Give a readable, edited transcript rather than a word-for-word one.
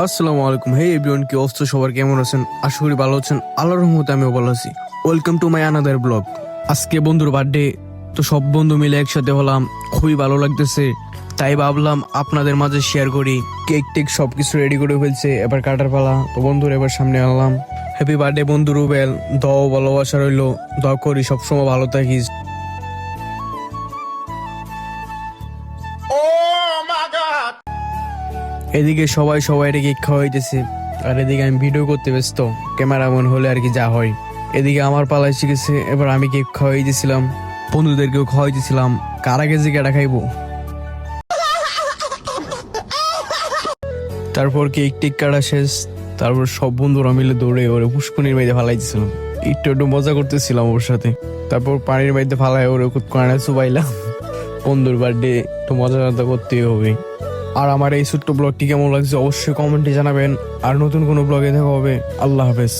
আসসালামু আলাইকুম। হে এভরিওয়ান, কি অবস্থা সবার, কেমন আছেন? আশা করি ভালো আছেন। আল্লাহর রহমতে আমিও ভালো আছি। Welcome to my another blog. আজকে বন্ধুর বার্থডে, তো সব বন্ধু মিলে একসাথে হলাম, খুবই ভালো লাগতেছে। তাই ভাবলাম আপনাদের মাঝে শেয়ার করি। কেক টেক সবকিছু রেডি করে ফেলছে, এবার কাটার পালা। তো বন্ধুর এবার সামনে আনলাম। হ্যাপি বার্থডে বন্ধু রুবেল, দোয়া ভালোবাসা রইলো। দোয়া করি সবসময় ভালো থাকিস। এদিকে সবাই সবাইকে কেক খাওয়াইতেছে, আর এদিকে আমি ভিডিও করতে ব্যস্ত, ক্যামেরাম্যান হলে আর কি যা হয়। এদিকে আমার পালাই শিখেছে, এবার আমি কেক খাওয়াই দিয়েছিলাম, বন্ধুদেরকেও খাওয়াই দিয়েছিলাম। কারা কেজি কেটা খাইবো। তারপর কেক টেক কাটা শেষ, তারপর সব বন্ধুরা মিলে দৌড়ে ওরে পুষ্কনির মধ্যে ফালাই দিয়েছিলাম। একটু একটু মজা করতেছিলাম ওর সাথে। তারপর পানির মধ্যে ফালাই ওরে কুতকানা চুবাইলাম। বন্ধুর বার্থডে একটু মজা করতেই হবে। আর আমার এই ছোট্ট ব্লগটি কেমন লাগছে অবশ্যই কমেন্টে জানাবেন। আর নতুন কোনো ব্লগে দেখা হবে। আল্লাহ হাফেজ।